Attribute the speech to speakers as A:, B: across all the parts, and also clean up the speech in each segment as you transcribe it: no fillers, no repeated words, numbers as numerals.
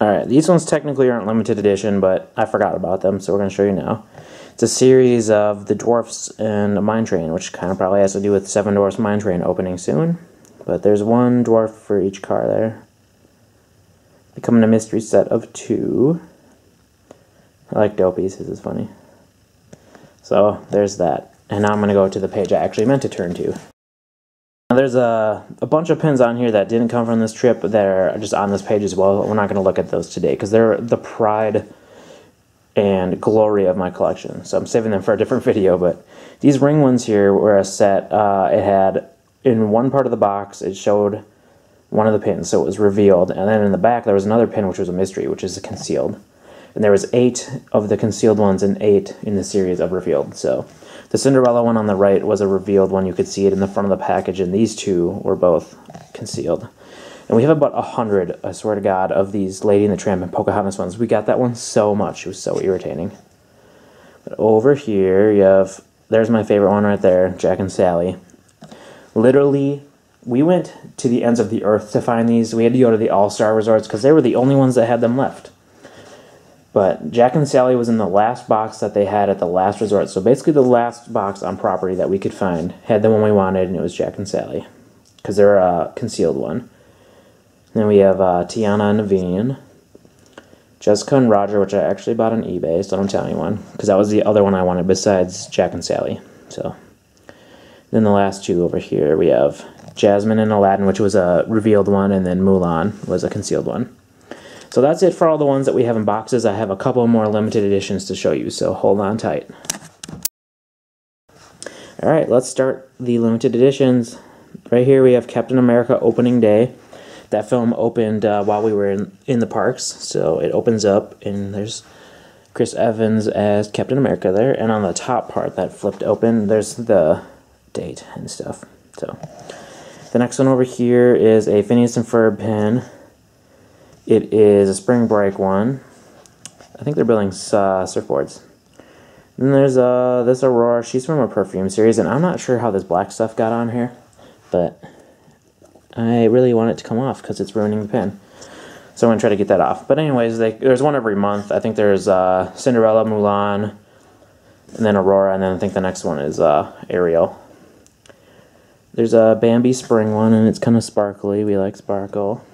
A: Alright, these ones technically aren't limited edition, but I forgot about them, so we're going to show you now. It's a series of the Dwarfs and a Mine Train, which kind of probably has to do with Seven Dwarfs Mine Train opening soon. But there's one dwarf for each car there. They come in a mystery set of 2. I like Dopey's, this is funny. So, there's that. And now I'm going to go to the page I actually meant to turn to. Now there's a bunch of pins on here that didn't come from this trip that are just on this page as well. We're not going to look at those today because they're the pride and glory of my collection. So I'm saving them for a different video. But these ring ones here were a set. It had, in one part of the box, it showed one of the pins, so it was revealed. And then in the back there was another pin which was a mystery, which is concealed. And there was 8 of the concealed ones and 8 in the series of revealed. So the Cinderella one on the right was a revealed one. You could see it in the front of the package, and these 2 were both concealed. And we have about 100, I swear to God, of these Lady and the Tramp and Pocahontas ones. We got that one so much. It was so irritating. But over here, you have, there's my favorite one right there, Jack and Sally. Literally, we went to the ends of the earth to find these. We had to go to the All-Star Resorts because they were the only ones that had them left. But Jack and Sally was in the last box that they had at the last resort. So basically the last box on property that we could find had the one we wanted, and it was Jack and Sally. Because they're a concealed one. Then we have Tiana and Naveen. Jessica and Roger, which I actually bought on eBay, so don't tell anyone. Because that was the other one I wanted besides Jack and Sally. So then the last 2 over here, we have Jasmine and Aladdin, which was a revealed one, and then Mulan was a concealed one. So that's it for all the ones that we have in boxes. I have a couple more limited editions to show you, so hold on tight. Alright, let's start the limited editions. Right here we have Captain America Opening Day. That film opened while we were in the parks, so it opens up, and there's Chris Evans as Captain America there, and on the top part that flipped open, there's the date and stuff. So the next one over here is a Phineas and Ferb pin. It is a spring break one. I think they're building surfboards. Then there's this Aurora. She's from a perfume series, and I'm not sure how this black stuff got on here, but I really want it to come off because it's ruining the pin. So I'm going to try to get that off. But anyways, there's one every month. I think there's Cinderella, Mulan, and then Aurora, and then I think the next one is Ariel. There's a Bambi spring one, and it's kind of sparkly. We like sparkle.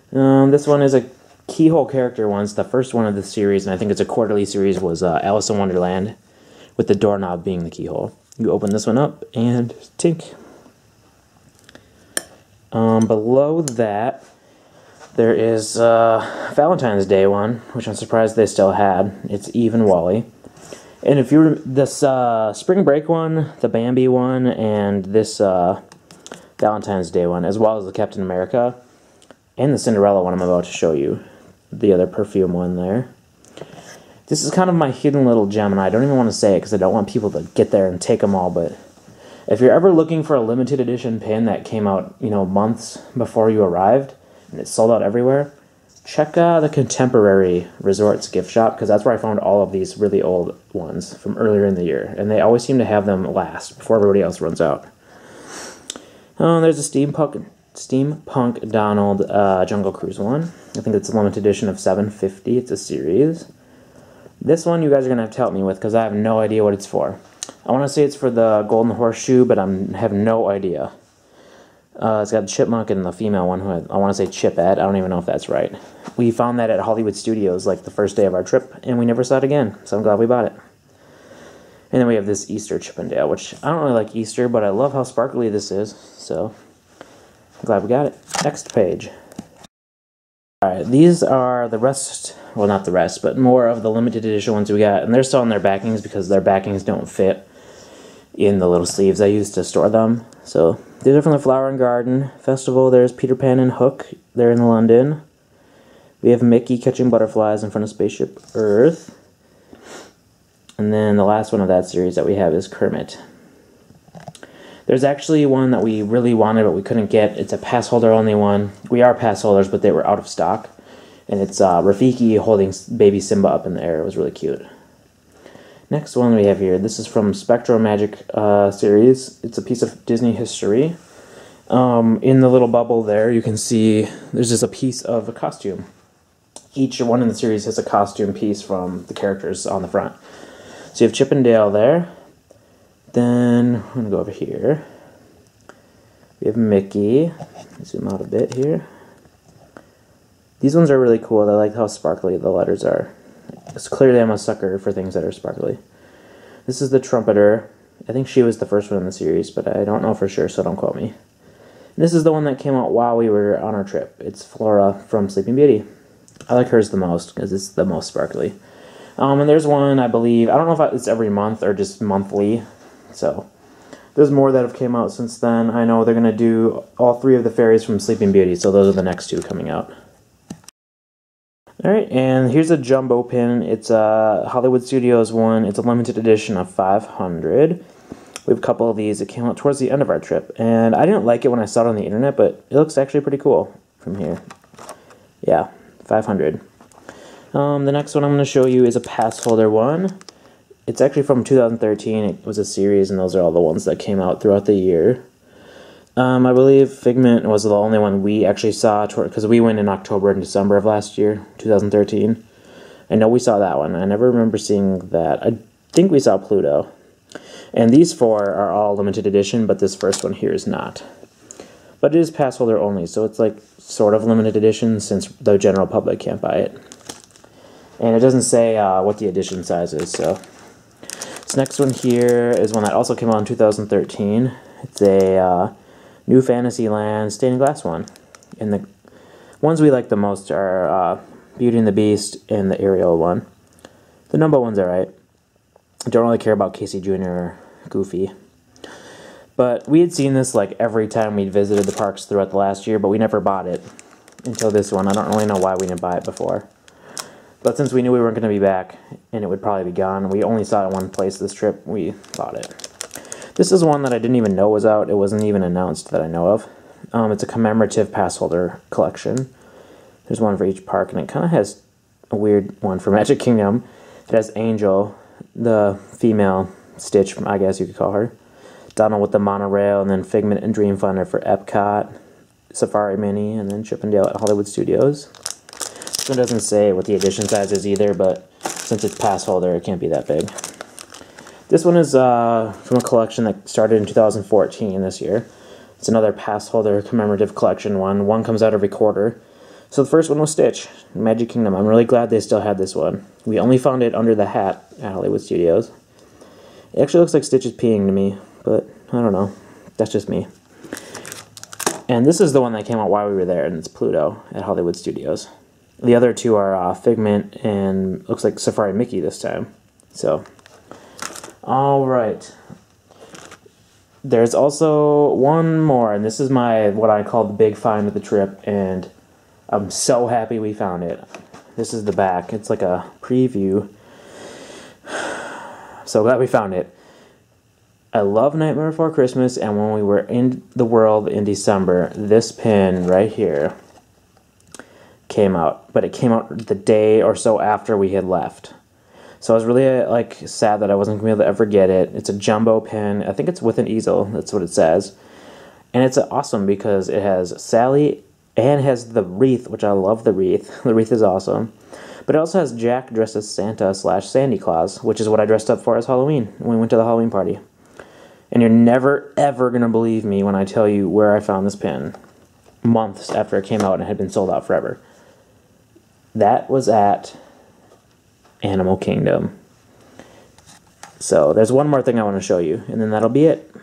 A: This one is a keyhole character one. It's the first one of the series, and I think it's a quarterly series, was Alice in Wonderland, with the doorknob being the keyhole. You open this one up, and tink. Below that, there is Valentine's Day one, which I'm surprised they still had. It's Eve and Wally. And if you're this Spring Break one, the Bambi one, and this Valentine's Day one, as well as the Captain America, and the Cinderella one I'm about to show you, the other perfume one there. This is kind of my hidden little gem, and I don't even want to say it because I don't want people to get there and take them all, but if you're ever looking for a limited edition pin that came out, you know, months before you arrived, and it's sold out everywhere, check the Contemporary Resorts gift shop, because that's where I found all of these really old ones from earlier in the year, and they always seem to have them last before everybody else runs out. There's a Steampunk Donald Jungle Cruise one. I think it's a limited edition of 750. It's a series. This one you guys are going to have to help me with because I have no idea what it's for. I want to say it's for the Golden Horseshoe, but I have no idea. It's got a chipmunk and the female one, who I want to say Chipette. I don't even know if that's right. We found that at Hollywood Studios like the first day of our trip, and we never saw it again, so I'm glad we bought it. And then we have this Easter Chippendale, which I don't really like Easter, but I love how sparkly this is, so I'm glad we got it. Next page. Alright, these are the rest, well not the rest, but more of the limited edition ones we got, and they're still on their backings because their backings don't fit in the little sleeves I used to store them. So these are from the Flower and Garden Festival. There's Peter Pan and Hook. They're in London. We have Mickey catching butterflies in front of Spaceship Earth. And then the last one of that series that we have is Kermit. There's actually one that we really wanted but we couldn't get. It's a pass holder only one. We are pass holders, but they were out of stock. And it's Rafiki holding baby Simba up in the air. It was really cute. Next one we have here, this is from Spectro Magic series. It's a piece of Disney history. In the little bubble there, you can see there's just a piece of a costume. each one in the series has a costume piece from the characters on the front. So you have Chip and Dale there. Then I'm going to go over here. We have Mickey. Zoom out a bit here. These ones are really cool. I like how sparkly the letters are. It's clearly I'm a sucker for things that are sparkly. This is the trumpeter. I think she was the first one in the series, but I don't know for sure, so don't quote me. And this is the one that came out while we were on our trip. It's Flora from Sleeping Beauty. I like hers the most because it's the most sparkly. And there's one, I believe, I don't know if it's every month or just monthly. So there's more that have came out since then. I know they're going to do all 3 of the fairies from Sleeping Beauty, so those are the next 2 coming out. Alright, and here's a jumbo pin. It's a Hollywood Studios one. It's a limited edition of 500. We have a couple of these. It came out towards the end of our trip, and I didn't like it when I saw it on the internet, but it looks actually pretty cool from here. Yeah, 500. The next one I'm going to show you is a Passholder one. It's actually from 2013. It was a series, and those are all the ones that came out throughout the year. I believe Figment was the only one we actually saw, because we went in October and December of last year, 2013. I know we saw that one. I never remember seeing that. I think we saw Pluto. And these 4 are all limited edition, but this first one here is not. But it is Passholder only, so it's like sort of limited edition since the general public can't buy it. And it doesn't say what the edition size is, so. This next one here is one that also came out in 2013. It's a New Fantasyland stained glass one. And the ones we like the most are Beauty and the Beast and the Ariel one. The Numbo one's alright. I don't really care about Casey Jr. or Goofy. But we had seen this like every time we'd visited the parks throughout the last year, but we never bought it until this one. I don't really know why we didn't buy it before. But since we knew we weren't going to be back, and it would probably be gone, we only saw it in one place this trip, we bought it. This is one that I didn't even know was out. It wasn't even announced that I know of. It's a commemorative Passholder collection. There's one for each park, and it kind of has a weird one for Magic Kingdom. It has Angel, the female Stitch, I guess you could call her. Donald with the monorail, and then Figment and Dream Finder for Epcot, Safari Mini, and then Chip and Dale at Hollywood Studios. This one doesn't say what the edition size is either, but since it's Passholder, it can't be that big. This one is from a collection that started in 2014 this year. It's another Passholder commemorative collection one. One comes out every quarter. So the first one was Stitch, Magic Kingdom. I'm really glad they still had this one. We only found it under the hat at Hollywood Studios. It actually looks like Stitch is peeing to me, but I don't know. That's just me. And this is the one that came out while we were there, and it's Pluto at Hollywood Studios. The other 2 are Figment and looks like Safari Mickey this time. So, alright. There's also one more, and this is what I call the big find of the trip, and I'm so happy we found it. This is the back. It's like a preview. So glad we found it. I love Nightmare Before Christmas, and when we were in the world in December, this pin right here came out, but it came out the day or so after we had left. So I was really sad that I wasn't going to be able to ever get it. It's a jumbo pin. I think it's with an easel. That's what it says. And it's awesome because it has Sally and has the wreath, which I love the wreath. The wreath is awesome. But it also has Jack dressed as Santa / Sandy Claus, which is what I dressed up for as Halloween when we went to the Halloween party. And you're never, ever going to believe me when I tell you where I found this pin months after it came out and it had been sold out forever. That was at Animal Kingdom. So there's one more thing I want to show you, and then that'll be it.